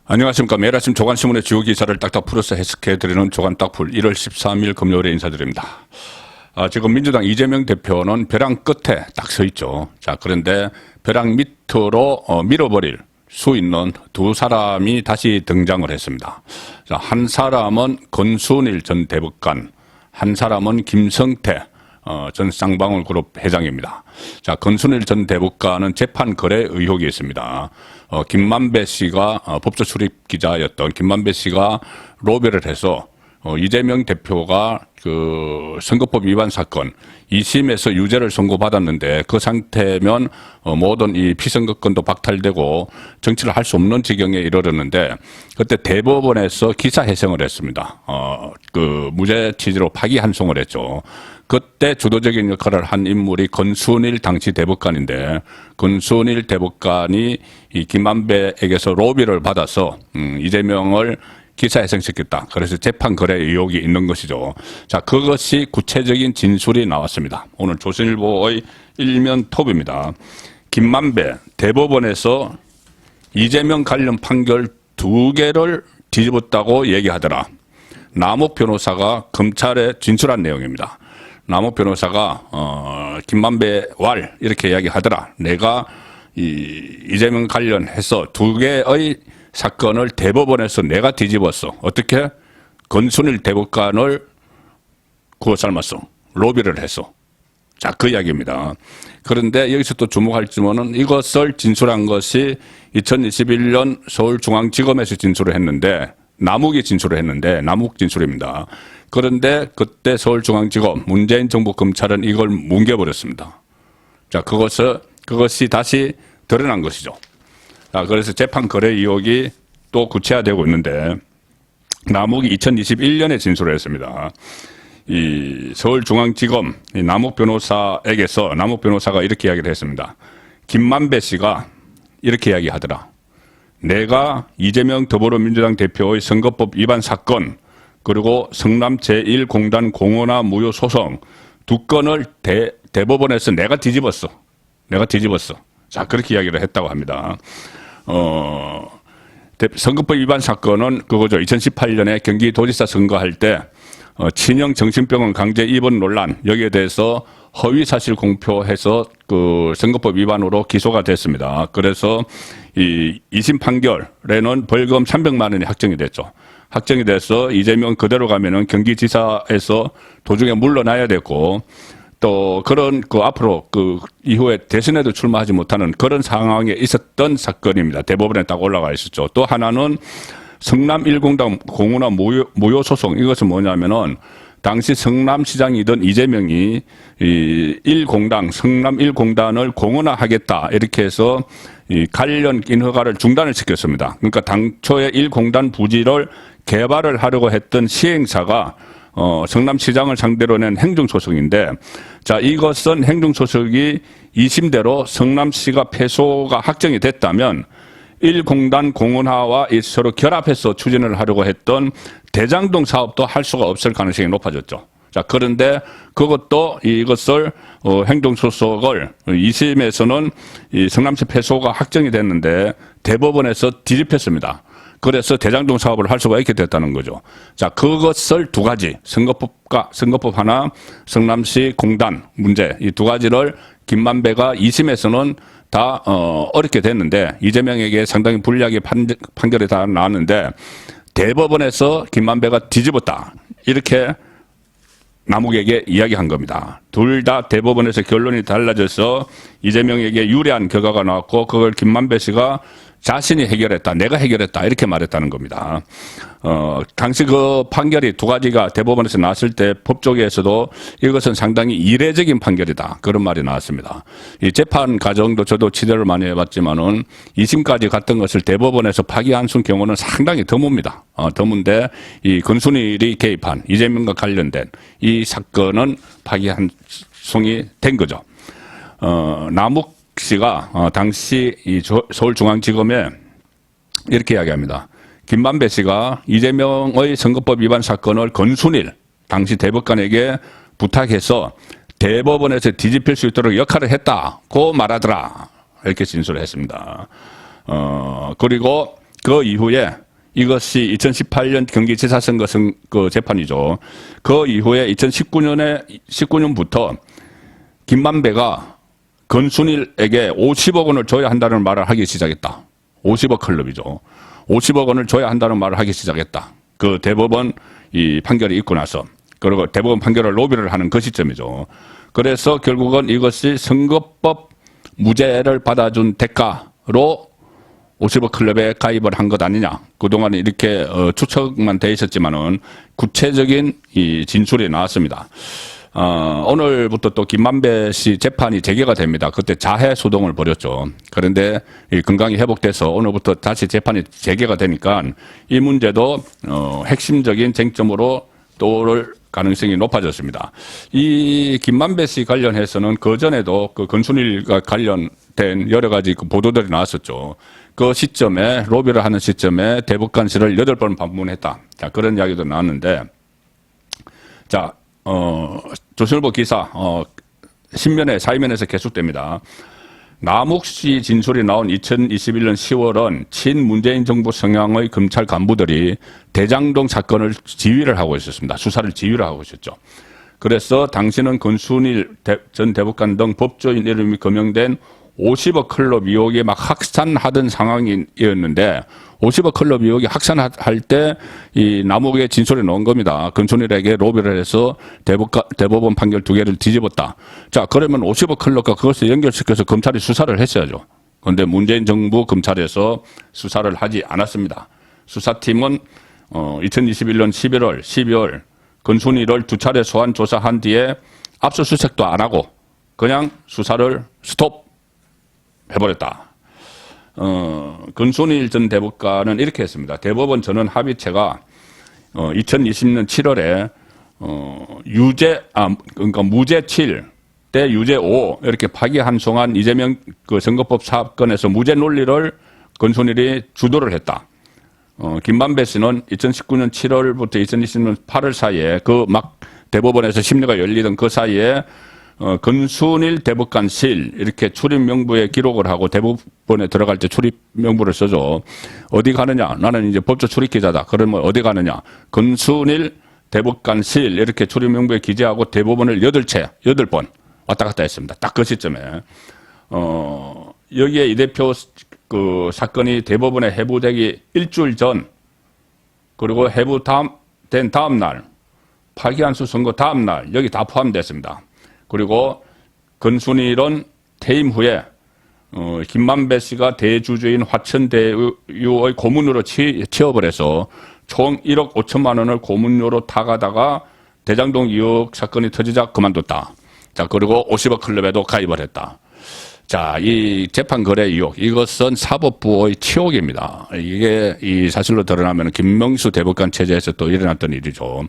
안녕하십니까. 매일 아침 조간신문의 주요 기사를 딱딱 풀어서 해석해드리는 조간딱풀 1월 13일 금요일에 인사드립니다. 지금 민주당 이재명 대표는 벼랑 끝에 딱 서 있죠. 자, 그런데 벼랑 밑으로 밀어버릴 수 있는 두 사람이 다시 등장을 했습니다. 자, 한 사람은 권순일 전 대법관, 한 사람은 김성태 전 쌍방울그룹 회장입니다. 자, 권순일 전 대법관은 재판 거래 의혹이 있습니다. 김만배 씨가 법조 출입 기자였던 김만배 씨가 로비를 해서 이재명 대표가 그 선거법 위반 사건 2심에서 유죄를 선고받았는데 그 상태면 모든 이 피선거권도 박탈되고 정치를 할 수 없는 지경에 이르렀는데 그때 대법원에서 기사 해석을 했습니다. 그 무죄 취지로 파기환송을 했죠. 그때 주도적인 역할을 한 인물이 권순일 당시 대법관인데 권순일 대법관이 이 김만배에게서 로비를 받아서 이재명을 기사 해석시켰다. 그래서 재판 거래 의혹이 있는 것이죠. 자, 그것이 구체적인 진술이 나왔습니다. 오늘 조선일보의 일면 톱입니다. 김만배 대법원에서 이재명 관련 판결 2개를 뒤집었다고 얘기하더라. 남욱 변호사가 검찰에 진술한 내용입니다. 남욱 변호사가 김만배 왈 이렇게 이야기하더라. 내가 이재명 관련해서 2개의 사건을 대법원에서 내가 뒤집었어. 어떻게? 권순일 대법관을 구워 삶았어. 로비를 했어. 자, 그 이야기입니다. 그런데 여기서 또 주목할 점은 이것을 진술한 것이 2021년 서울중앙지검에서 진술을 했는데 남욱이 진술을 했는데 남욱 진술입니다. 그런데 그때 서울중앙지검 문재인 정부 검찰은 이걸 뭉개버렸습니다. 자, 그것이 다시 드러난 것이죠. 자, 그래서 재판 거래 의혹이 또 구체화되고 있는데 남욱이 2021년에 진술을 했습니다. 이 서울중앙지검 남욱 변호사에게서 남욱 변호사가 이렇게 이야기를 했습니다. 김만배 씨가 이렇게 이야기하더라. 내가 이재명 더불어민주당 대표의 선거법 위반 사건 그리고 성남 제1공단 공원화 무효 소송 2건을 대법원에서 내가 뒤집었어. 자, 그렇게 이야기를 했다고 합니다. 선거법 위반 사건은 그거죠. 2018년에 경기도지사 선거할 때 친형 정신병원 강제 입원 논란 여기에 대해서 허위 사실 공표해서 그 선거법 위반으로 기소가 됐습니다. 그래서 이 2심 판결에는 벌금 300만 원이 확정이 됐죠. 확정이 돼서 이재명 그대로 가면은 경기지사에서 도중에 물러나야 됐고 또 그런 그 앞으로 그 이후에 대선에도 출마하지 못하는 그런 상황에 있었던 사건입니다. 대법원에 딱 올라가 있었죠. 또 하나는 성남 1공단 공원화 무효 소송. 이것은 뭐냐면은 당시 성남시장이던 이재명이 이 성남 1공단을 공원화하겠다 이렇게 해서 이 관련 인허가를 중단을 시켰습니다. 그러니까 당초에 1공단 부지를 개발을 하려고 했던 시행사가 성남시장을 상대로 낸 행정소송인데, 자, 이것은 행정소송이 2심대로 성남시가 패소가 확정이 됐다면 1공단 공원화와 서로 결합해서 추진을 하려고 했던 대장동 사업도 할 수가 없을 가능성이 높아졌죠. 자, 그런데 그것도 이것을 행정소송을 2심에서는 이 성남시 패소가 확정이 됐는데 대법원에서 뒤집혔습니다. 그래서 대장동 사업을 할 수가 있게 됐다는 거죠. 자, 그것을 2가지, 선거법 하나, 성남시 공단 문제, 이 2가지를 김만배가 2심에서는 다 어렵게 됐는데 이재명에게 상당히 불리하게 판결이 다 나왔는데 대법원에서 김만배가 뒤집었다. 이렇게 남욱에게 이야기한 겁니다. 둘 다 대법원에서 결론이 달라져서 이재명에게 유리한 결과가 나왔고 그걸 김만배 씨가 자신이 해결했다. 내가 해결했다. 이렇게 말했다는 겁니다. 당시 그 판결이 2가지가 대법원에서 나왔을 때 법조계에서도 이것은 상당히 이례적인 판결이다. 그런 말이 나왔습니다. 이 재판 과정도 저도 취재를 많이 해봤지만은 2심까지 갔던 것을 대법원에서 파기환송 경우는 상당히 드뭅니다. 드문데 이 권순일이 개입한 이재명과 관련된 이 사건은 파기환송이 된 거죠. 남욱 씨가 당시 이 서울중앙지검에 이렇게 이야기합니다. 김만배 씨가 이재명의 선거법 위반 사건을 권순일 당시 대법관에게 부탁해서 대법원에서 뒤집힐 수 있도록 역할을 했다고 말하더라. 이렇게 진술을 했습니다. 그리고 그 이후에 이것이 2018년 경기지사 선거 그 재판이죠. 그 이후에 19년부터 김만배가 건순일에게 50억 원을 줘야 한다는 말을 하기 시작했다. 50억 클럽이죠. 50억 원을 줘야 한다는 말을 하기 시작했다. 그 대법원 이 판결이 있고 나서, 그리고 대법원 판결을 로비를 하는 그 시점이죠. 그래서 결국은 이것이 선거법 무죄를 받아준 대가로 50억 클럽에 가입을 한 것 아니냐. 그동안 이렇게 추측만 돼 있었지만은 구체적인 이 진술이 나왔습니다. 오늘부터 또 김만배 씨 재판이 재개가 됩니다. 그때 자해 소동을 벌였죠. 그런데 건강이 회복돼서 오늘부터 다시 재판이 재개가 되니까 이 문제도 핵심적인 쟁점으로 떠오를 가능성이 높아졌습니다. 이 김만배 씨 관련해서는 그전에도 그 건순일과 관련된 여러 가지 그 보도들이 나왔었죠. 그 시점에, 로비를 하는 시점에 대법관실을 8번 방문했다. 자, 그런 이야기도 나왔는데, 자, 조선일보 기사, 신면에, 사이면에서 계속됩니다. 남욱 씨 진술이 나온 2021년 10월은 친문재인 정부 성향의 검찰 간부들이 대장동 사건을 지휘를 하고 있었습니다. 수사를 지휘를 하고 있었죠. 그래서 당시는 건순일 전 대법관 등 법조인 이름이 거명된 50억 클럽 의혹이 막 확산하던 상황이었는데 50억 클럽 의혹이 확산할 때 이 남욱의 진술이 나온 겁니다. 건순일에게 로비를 해서 대법원 판결 2개를 뒤집었다. 자, 그러면 50억 클럽과 그것을 연결시켜서 검찰이 수사를 했어야죠. 그런데 문재인 정부 검찰에서 수사를 하지 않았습니다. 수사팀은 2021년 11월, 12월 건순일을 2차례 소환 조사한 뒤에 압수수색도 안 하고 그냥 수사를 스톱 해버렸다. 건순일 전 대법관은 이렇게 했습니다. 대법원 전원 합의체가 2020년 7월에 그러니까 무죄 7 대 유죄 5 이렇게 파기환송한 이재명 그 선거법 사건에서 무죄 논리를 건순일이 주도를 했다. 김만배 씨는 2019년 7월부터 2020년 8월 사이에 그 막 대법원에서 심리가 열리던 그 사이에 건순일 대법관실 이렇게 출입 명부에 기록을 하고 대법원에 들어갈 때 출입 명부를 써줘. 어디 가느냐? 나는 이제 법조 출입 기자다. 그러면 어디 가느냐? 건순일 대법관실 이렇게 출입 명부에 기재하고 대법원을 8번 왔다 갔다 했습니다. 딱 그 시점에 여기에 이 대표 그 사건이 대법원에 회부되기 일주일 전, 그리고 회부된 다음 날, 파기환수 선고 다음 날 여기 다 포함됐습니다. 그리고 건순일은 퇴임 후에 김만배 씨가 대주주인 화천대유의 고문으로 취업을 해서 총 1억 5천만 원을 고문료로 타가다가 대장동 의혹 사건이 터지자 그만뒀다. 자, 그리고 50억 클럽에도 가입을 했다. 자, 이 재판 거래 의혹, 이것은 사법부의 치욕입니다. 이게 이 사실로 드러나면 김명수 대법관 체제에서 또 일어났던 일이죠.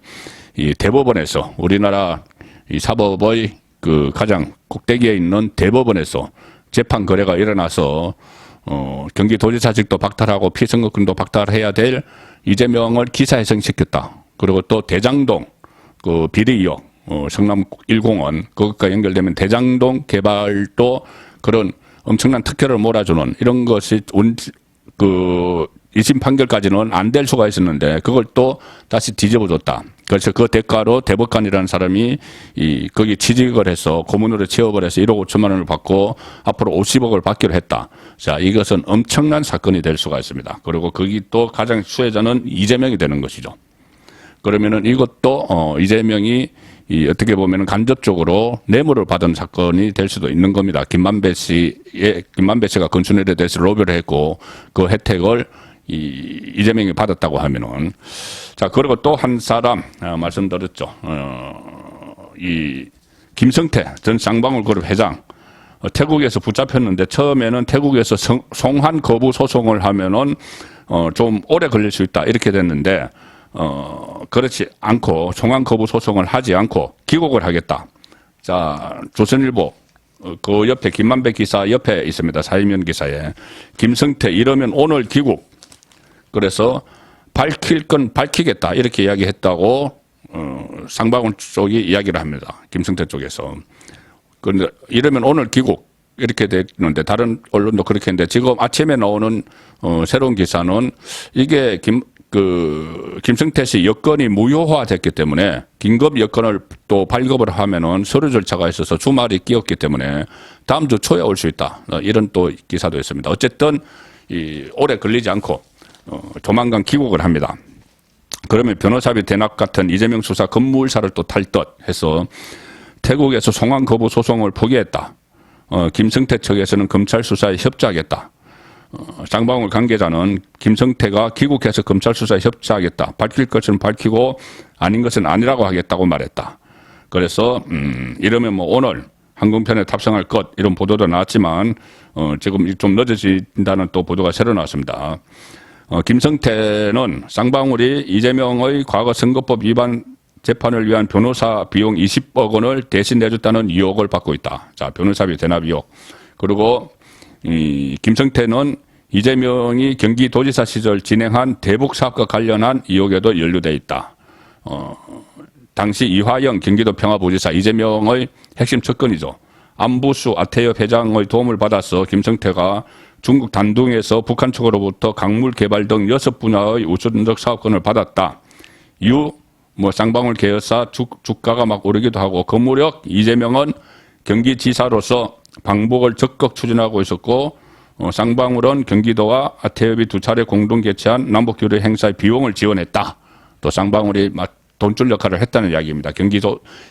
이 대법원에서 우리나라 이 사법의 그 가장 꼭대기에 있는 대법원에서 재판 거래가 일어나서 경기도지사직도 박탈하고 피선거권도 박탈해야 될 이재명을 기사회생시켰다. 그리고 또 대장동 그 비리 의혹, 성남 1공원 그것과 연결되면 대장동 개발도 그런 엄청난 특혜를 몰아주는 이런 것이 그 2심 판결까지는 안 될 수가 있었는데 그걸 또 다시 뒤집어줬다. 그래서 그 대가로 대법관이라는 사람이 거기 취직을 해서 고문으로 취업을 해서 1억 5천만 원을 받고 앞으로 50억을 받기로 했다. 자, 이것은 엄청난 사건이 될 수가 있습니다. 그리고 거기 또 가장 수혜자는 이재명이 되는 것이죠. 그러면은 이것도 이재명이 어떻게 보면은 간접적으로 뇌물을 받은 사건이 될 수도 있는 겁니다. 김만배 씨가 건순일에 대해서 로비를 했고 그 혜택을 이재명이 받았다고 하면은. 자, 그리고 또 한 사람 말씀드렸죠. 이 김성태 전 쌍방울그룹 회장 태국에서 붙잡혔는데 처음에는 태국에서 송환 거부 소송을 하면은 좀 오래 걸릴 수 있다 이렇게 됐는데 그렇지 않고 송환 거부 소송을 하지 않고 귀국을 하겠다. 자, 조선일보 그 옆에 김만배 기사 옆에 있습니다. 사이면 기사에 김성태 이러면 오늘 귀국. 그래서 밝힐 건 밝히겠다 이렇게 이야기했다고 쌍방울 쪽이 이야기를 합니다. 김성태 쪽에서. 그런데 이러면 오늘 귀국. 이렇게 됐는데 다른 언론도 그렇게 했는데 지금 아침에 나오는 새로운 기사는 이게 김성태 씨 여건이 무효화됐기 때문에 긴급 여건을 또 발급을 하면은 서류 절차가 있어서 주말이 끼었기 때문에 다음 주 초에 올 수 있다. 이런 또 기사도 있습니다. 어쨌든 오래 걸리지 않고 조만간 귀국을 합니다. 그러면 변호사비 대납 같은 이재명 수사 급물살을 또 탈 듯 해서 태국에서 송환 거부 소송을 포기했다. 김성태 측에서는 검찰 수사에 협조하겠다. 쌍방울 관계자는 김성태가 귀국해서 검찰 수사에 협조하겠다. 밝힐 것은 밝히고 아닌 것은 아니라고 하겠다고 말했다. 그래서 이러면 뭐 오늘 항공편에 탑승할 것 이런 보도도 나왔지만 지금 좀 늦어진다는 또 보도가 새로 나왔습니다. 김성태는 쌍방울이 이재명의 과거 선거법 위반 재판을 위한 변호사 비용 20억 원을 대신 내줬다는 의혹을 받고 있다. 자, 변호사비 대납 의혹. 그리고 김성태는 이재명이 경기도지사 시절 진행한 대북 사업과 관련한 의혹에도 연루돼 있다. 당시 이화영 경기도 평화부지사 이재명의 핵심 측근이죠. 안부수 아태엽 회장의 도움을 받아서 김성태가 중국 단둥에서 북한 측으로부터 강물 개발 등 6분야의 우선적 사업권을 받았다. 이후 쌍방울 계열사 주가가 막 오르기도 하고 그 무렵 이재명은 경기지사로서 방북을 적극 추진하고 있었고 쌍방울은 경기도와 아태엽이 두 차례 공동 개최한 남북교류 행사의 비용을 지원했다. 또 쌍방울이 돈줄 역할을 했다는 이야기입니다.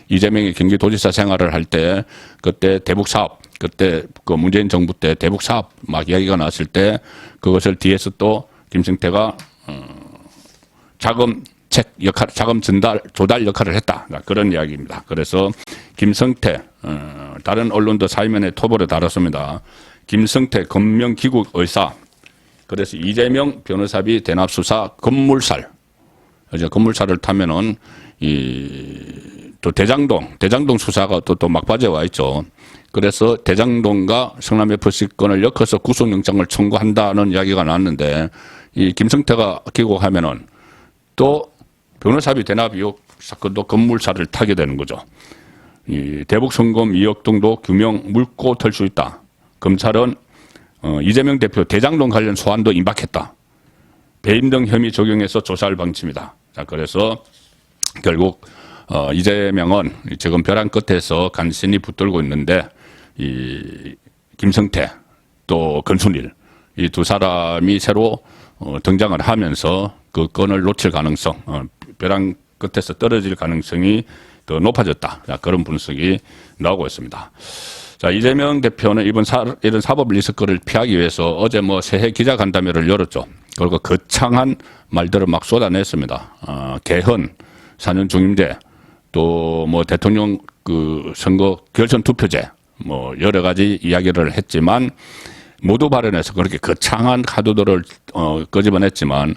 이재명이 경기도지사 생활을 할 때 그때 대북 사업 그때 그 문재인 정부 때 대북 사업 막 이야기가 나왔을 때 그것을 뒤에서 또 김성태가 자금 조달 역할을 했다. 그런 이야기입니다. 그래서 김성태, 다른 언론도 사이면에 토벌에 달았습니다. 김성태 검명 귀국 의사. 그래서 이재명 변호사비 대납 수사 급물살. 이제 급물살을 타면은 또 대장동 수사가 또 막바지에 와 있죠. 그래서 대장동과 성남 FC 건을 엮어서 구속영장을 청구한다는 이야기가 나왔는데 이 김성태가 귀국하면은 또 변호사비 대납 의혹 사건도 급물살을 타게 되는 거죠. 이 대북 송금 2억 등도 규명 물고 털 수 있다. 검찰은 이재명 대표 대장동 관련 소환도 임박했다. 배임 등 혐의 적용해서 조사할 방침이다. 자, 그래서 결국 이재명은 지금 벼랑 끝에서 간신히 붙들고 있는데 이 김성태 또 권순일 이 두 사람이 새로 등장을 하면서 그 건을 놓칠 가능성, 벼랑 끝에서 떨어질 가능성이 더 높아졌다. 자, 그런 분석이 나오고 있습니다. 자, 이재명 대표는 이런 사법 리스크를 피하기 위해서 어제 새해 기자간담회를 열었죠. 그리고 거창한 말들을 막 쏟아냈습니다. 개헌, 4년 중임제, 또 대통령 선거 결선 투표제, 여러 가지 이야기를 했지만 모두 발언에서 그렇게 거창한 카드들을 끄집어냈지만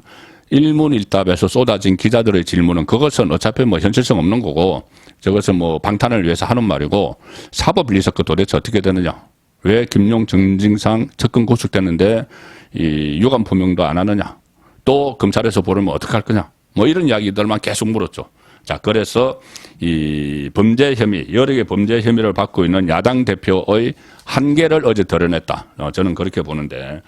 일문일답에서 쏟아진 기자들의 질문은 그것은 어차피 현실성 없는 거고 저것은 방탄을 위해서 하는 말이고 사법 리스크 도대체 어떻게 되느냐. 왜 김용 정진상 접근 구속됐는데 이 유감 표명도 안 하느냐. 또 검찰에서 보려면 어떻게 할 거냐. 이런 이야기들만 계속 물었죠. 자, 그래서 이 범죄 혐의, 여러 개 범죄 혐의를 받고 있는 야당 대표의 한계를 어제 드러냈다. 저는 그렇게 보는데.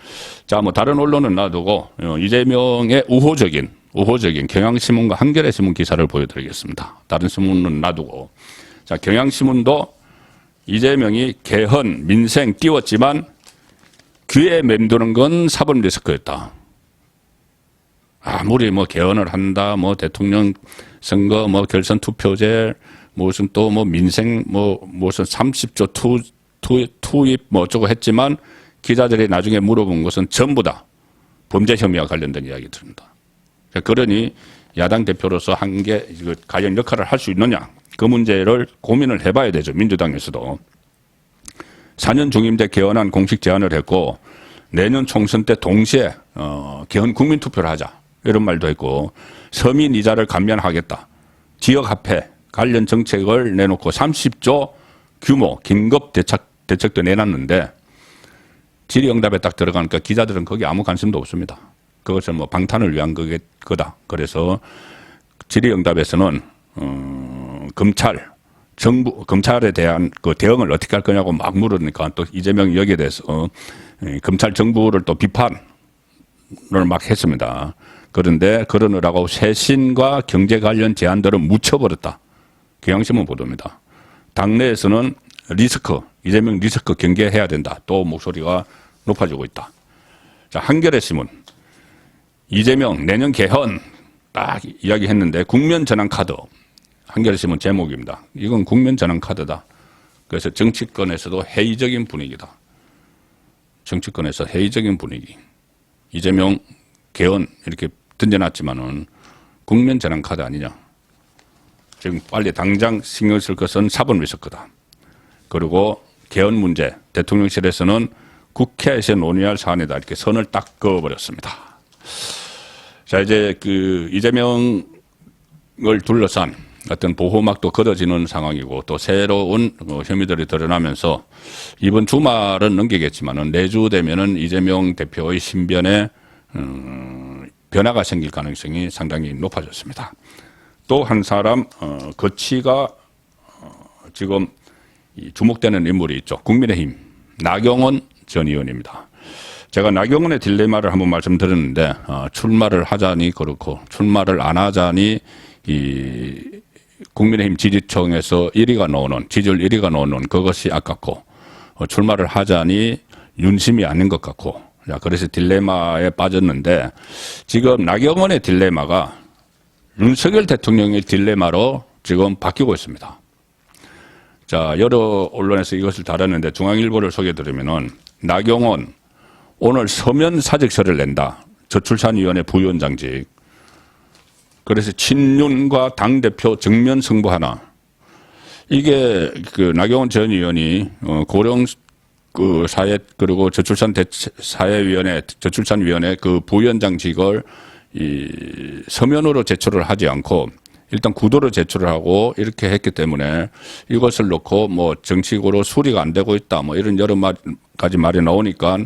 자, 다른 언론은 놔두고 이재명의 우호적인 경향신문과 한겨레신문 기사를 보여드리겠습니다. 다른 신문은 놔두고. 자, 경향신문도 이재명이 개헌, 민생 띄웠지만 귀에 맴도는 건 사법 리스크였다. 아무리 개헌을 한다, 대통령 선거, 결선 투표제, 무슨 또 민생, 무슨 30조 투입 어쩌고 했지만 기자들이 나중에 물어본 것은 전부 다 범죄 혐의와 관련된 이야기들입니다. 그러니 야당 대표로서 과연 역할을 할 수 있느냐. 그 문제를 고민을 해봐야 되죠. 민주당에서도. 4년 중임제 개헌안 공식 제안을 했고 내년 총선 때 동시에 개헌 국민투표를 하자. 이런 말도 했고 서민 이자를 감면하겠다. 지역화폐 관련 정책을 내놓고 30조 규모 긴급 대책도 내놨는데 질의응답에 딱 들어가니까 기자들은 거기 아무 관심도 없습니다. 그것은 방탄을 위한 거다. 그래서 질의응답에서는 검찰, 정부, 검찰에 대한 그 대응을 어떻게 할 거냐고 막 물으니까 또 이재명이 여기에 대해서 검찰 정부를 또 비판을 막 했습니다. 그런데 그러느라고 쇄신과 경제 관련 제안들을 묻혀버렸다. 경향신문 보도입니다. 당내에서는 리스크, 이재명 리스크 경계해야 된다. 또 목소리가 높아지고 있다. 자, 한겨레 신문. 이재명 내년 개헌 딱 이야기했는데 국면 전환 카드. 한겨레 신문 제목입니다. 이건 국면 전환 카드다. 그래서 정치권에서도 회의적인 분위기다. 정치권에서 회의적인 분위기. 이재명 개헌 이렇게 던져놨지만은 국면 전환 카드 아니냐. 지금 빨리 당장 신경 쓸 것은 사법 리스크다. 그리고 개헌 문제, 대통령실에서는 국회에서 논의할 사안이다. 이렇게 선을 딱 그어버렸습니다. 자, 이제 그 이재명을 둘러싼 어떤 보호막도 걷어지는 상황이고 또 새로운 혐의들이 드러나면서 이번 주말은 넘기겠지만은 내주 되면은 이재명 대표의 신변에 변화가 생길 가능성이 상당히 높아졌습니다. 또 한 사람 거치가 지금 주목되는 인물이 있죠. 국민의힘 나경원 전 의원입니다. 제가 나경원의 딜레마를 한번 말씀드렸는데 출마를 하자니 그렇고 출마를 안 하자니 이 국민의힘 지지층에서 1위가 나오는 지지율 1위가 나오는 그것이 아깝고 출마를 하자니 윤심이 아닌 것 같고 그래서 딜레마에 빠졌는데 지금 나경원의 딜레마가 윤석열 대통령의 딜레마로 지금 바뀌고 있습니다. 자, 여러 언론에서 이것을 다뤘는데 중앙일보를 소개해드리면은 나경원 오늘 서면 사직서를 낸다. 저출산위원회 부위원장직. 그래서 친윤과 당대표 정면 승부하나. 이게 그 나경원 전 의원이 고령 그 사회 그리고 저출산 사회위원회 저출산위원회 그 부위원장직을 이 서면으로 제출을 하지 않고 일단 구도로 제출을 하고 이렇게 했기 때문에 이것을 놓고 뭐 정치적으로 수리가 안 되고 있다 뭐 이런 여러 가지 말이 나오니까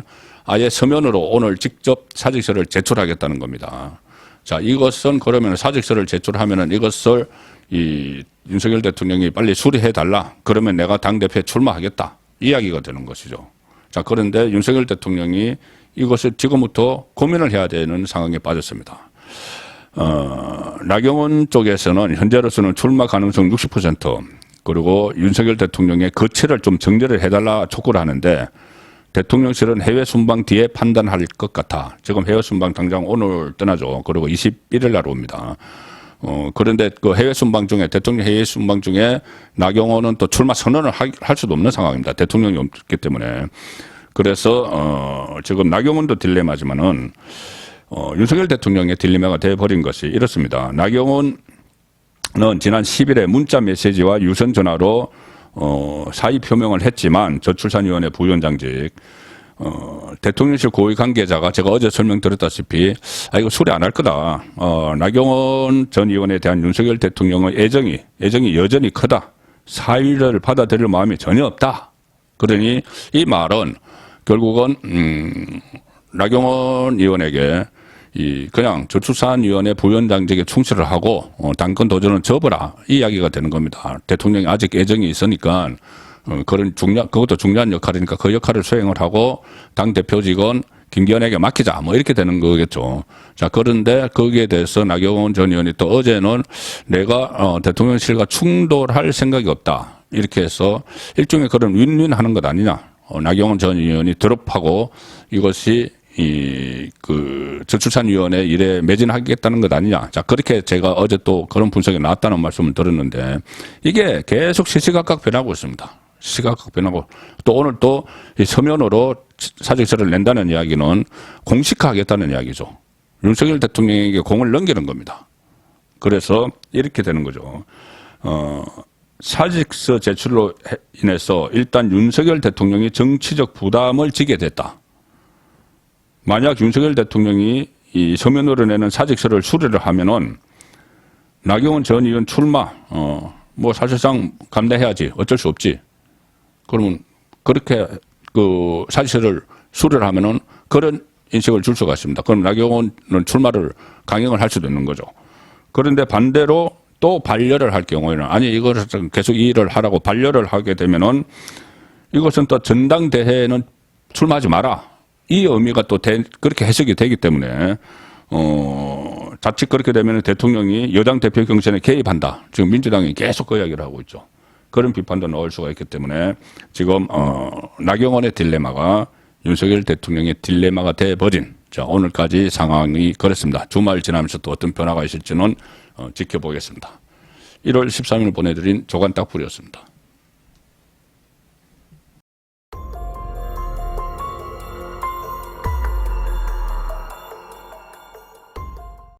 아예 서면으로 오늘 직접 사직서를 제출하겠다는 겁니다. 자, 이것은 그러면 사직서를 제출하면은 이것을 이 윤석열 대통령이 빨리 수리해 달라. 그러면 내가 당대표에 출마하겠다. 이야기가 되는 것이죠. 자, 그런데 윤석열 대통령이 이것을 지금부터 고민을 해야 되는 상황에 빠졌습니다. 나경원 쪽에서는 현재로서는 출마 가능성 60% 그리고 윤석열 대통령의 거취를 좀 정리를 해달라 촉구를 하는데 대통령실은 해외 순방 뒤에 판단할 것 같아. 지금 해외 순방 당장 오늘 떠나죠. 그리고 21일 날 옵니다. 그런데 그 해외 순방 중에 대통령 해외 순방 중에 나경원은 또 출마 선언을 할 수도 없는 상황입니다. 대통령이 없기 때문에. 그래서 지금 나경원도 딜레마지만은 윤석열 대통령의 딜레마가 돼버린 것이 이렇습니다. 나경원은 지난 10일에 문자 메시지와 유선 전화로 사의 표명을 했지만 저출산위원회 부위원장직 대통령실 고위 관계자가 제가 어제 설명드렸다시피 이거 수리 안 할 거다. 나경원 전 의원에 대한 윤석열 대통령의 애정이 여전히 크다. 사의를 받아들일 마음이 전혀 없다. 그러니 이 말은 결국은 나경원 의원에게 그냥 저출산위원회 부위원장직에 충실을 하고 당권 도전은 접어라 이 이야기가 되는 겁니다. 대통령이 아직 애정이 있으니까 그것도 중요한 역할이니까 그 역할을 수행을 하고 당 대표직은 김기현에게 맡기자 뭐 이렇게 되는 거겠죠. 자, 그런데 거기에 대해서 나경원 전 의원이 또 어제는 내가 대통령실과 충돌할 생각이 없다 이렇게 해서 일종의 그런 윈윈하는 것 아니냐. 나경원 전 의원이 드롭하고 이것이 저출산위원회 일에 매진하겠다는 것 아니냐. 자, 그렇게 제가 어제 또 그런 분석이 나왔다는 말씀을 들었는데 이게 계속 시시각각 변하고 있습니다. 시시각각 변하고 또 오늘 또 서면으로 사직서를 낸다는 이야기는 공식화하겠다는 이야기죠. 윤석열 대통령에게 공을 넘기는 겁니다. 그래서 이렇게 되는 거죠. 사직서 제출로 인해서 일단 윤석열 대통령이 정치적 부담을 지게 됐다. 만약 윤석열 대통령이 이 서면으로 내는 사직서를 수리를 하면은 나경원 전 의원 출마, 뭐 사실상 감내해야지. 어쩔 수 없지. 그러면 그렇게 그 사직서를 수리를 하면은 그런 인식을 줄 수가 있습니다. 그럼 나경원은 출마를 강행을 할 수도 있는 거죠. 그런데 반대로 또 반려를 할 경우에는 아니 이것은 계속 이 일을 하라고 반려를 하게 되면은 이것은 또 전당대회에는 출마하지 마라. 이 의미가 또 그렇게 해석이 되기 때문에 자칫 그렇게 되면 대통령이 여당 대표 경선에 개입한다. 지금 민주당이 계속 그 이야기를 하고 있죠. 그런 비판도 넣을 수가 있기 때문에 지금 나경원의 딜레마가 윤석열 대통령의 딜레마가 돼버린 자 오늘까지 상황이 그렇습니다. 주말 지나면서 또 어떤 변화가 있을지는 지켜보겠습니다. 1월 13일 보내드린 조간딱풀이었습니다.